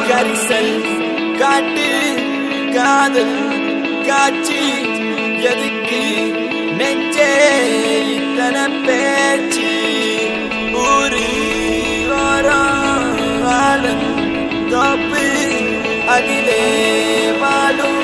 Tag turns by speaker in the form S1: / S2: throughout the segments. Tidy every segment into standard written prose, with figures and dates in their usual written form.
S1: கரிசல் காட்டு காதல் காட்சி எதுக்கு நெஞ்சே இத்தனை பேச்சு ஊரு வாரம் தோப்பு அதிலே வாழும்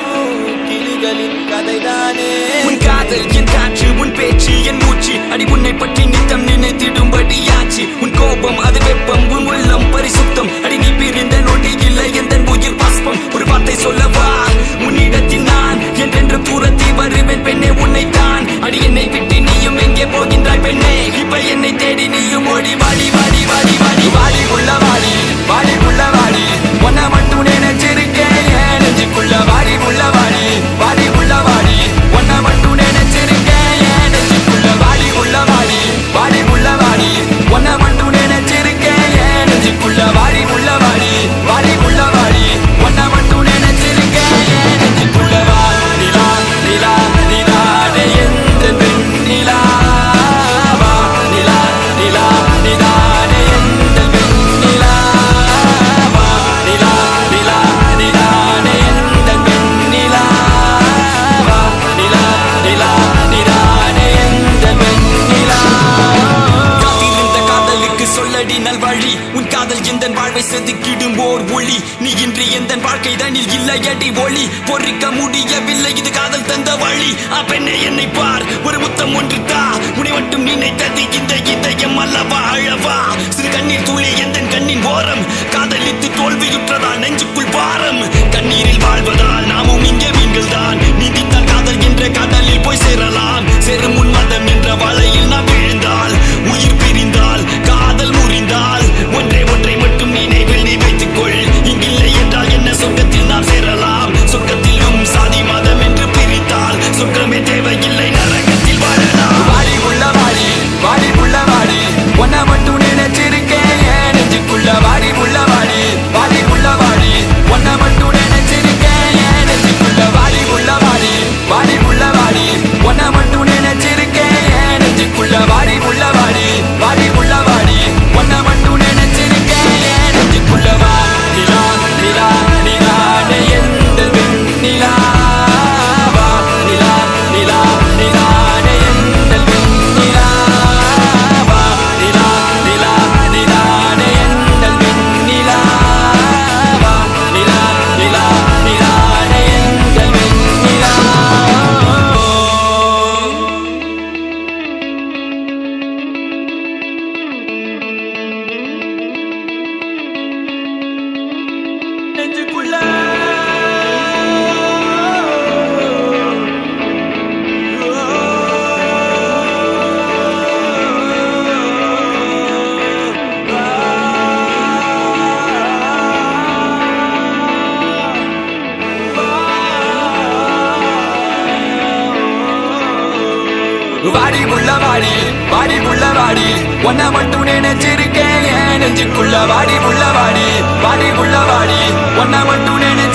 S1: கிளிகளின் கதைதானே.
S2: உன் காதல் என் காற்று, உன் பேச்சு என் மூச்சு, அடி உன்னை பற்றி நித்தம் நினைத்திடும்படியாச்சு. உன் கோபம் அது வெப்பம், உன் உள்ளம் பரிசுத்தம், அடி நீ பிரிந்த நொடி இல்லை எந்த உயிர் பாஸ்பம். ஒரு வார்த்தை சொல்லவா உன்னிடத்தில் நான் என்றென்று தூரத்தி வருவேன் பெண்ணே உன்னைத்தான். அடி என்னை விட்டு நீயும் எங்கே போகின்றாய் பெண்ணே, இப்ப என்னை தேடி நீயும் ஓடி வாடி வாடி வாடி வாடி வாடி உள்ள வாடி வாடி உள்ள வாடி உன்னை மட்டும் நினைச்சிருக்கேன் என் நெஞ்சுக்குள்ள வாடி உள்ள வாடி வாடி உள்ள வாடி உன்னை மட்டும் நினைச்சிருக்கேன் என் நெஞ்சுக்குள்ள வாடி உள்ள வாடி வாடி உள்ள வாடி உன்னை மட்டும் நினைச்சிருக்கேன் என் நெஞ்சுக்குள்ள வாடி உள்ள வாடி வாடி உள்ள வாடி உன்னை மட்டும் நினைச்சிருக்கேன் என் நெஞ்சுக்குள்ள வாடிலா நிலா நிலாடே எந்த பெண் நிலா வா நிலா நிலா நிலாடே எந்த பெண் நிலா வா நிலா நிலா நிலாடே எந்த பெண் நிலா வா நிலா நிலா நிலாடே எந்த பெண் நிலா. காத்திருந்த காதலுக்கு சொல்லடி நல்வழி, உன் காதல் எந்த வாழ்வை செதுக்கிடும் ஓர் ஒளி. நீ இன்றி எந்த வாழ்க்கை தனில் இல்லையடி ஒளி, பொறிக்க முடியவில்லை இது காதல் தந்த வழி. பெண்ணே என்னை பார், ஒரு முத்தம் ஒன்று தா, உன்னை மட்டும் நினைத்தது இந்த இதயம் அல்லவா அழவா. சிறு கண்ணீர் துளி எந்த கண்ணின் ஓரம், காதலித்து தோல்வியுற்றதால் நெஞ்சுக்குள் பாரம். கண்ணீரில் வாழ்வதால் நாமும் இங்கே மீன்கள் தான், நீதித்தால் காதல் என்ற கடலில் போய் சேரலாம். சேரும் உன் மதம் என்ற வலையில் நாம் விழுந்தால், உயிர் பிரிந்தால் காதல் முறிந்தால், ஒன்றை ஒன்றை மட்டும் நினைவில் நீ வைத்துக்கொள். இங்கில்லை என்றால் என்ன சொர்க்கத்தில் நாம் சேரலாம். சொர்க்கத்திலும் சாதி மதம் என்று பிரித்தால் சொர்க்கமே தேவையில்லை, நரகத்தில் வாழலாம். வாடி உள்ள வாடி வாடி உள்ள வாடி உன்னை மட்டும் நினைச்சிருக்கேன் என் நெஞ்சுக்குள்ள வாடி உள்ள வாடி வாடி உள்ள வாடி உன்னை மட்டும் நினைச்சிருக்கேன் என் நெஞ்சுக்குள்ள வாடி உள்ள வாடி வாடி உள்ள வாடி உன்னை மட்டும் நினைச்சிருக்கேன் என் நெஞ்சுக்குள்ள வாடி உள்ள வாடி வாடி உள்ள வாடி உன்னை மட்டும் நினைச்சிருக்கேன் என் நெஞ்சுக்குள்ள வாடிலா நிலா நிலாடே எந்த பெண் நிலா வா நிலா நிலா நிலாடே எந்த பெண் நிலா வா நிலா நிலா நிலாடே எந்த பெண் நிலா வா நிலா நிலா நிலாடே எந்த பெண் நிலா. நெஞ்சுக்குள்ள வாடி உள்ள வாடி வாடி உள்ள வாடி உன்னை மட்டும் நினைச்சிருக்கேன் என் நெஞ்சுக்குள்ள வாடி உள்ள வாடி வாடி உள்ள வாடி உன்னை மட்டும் நினை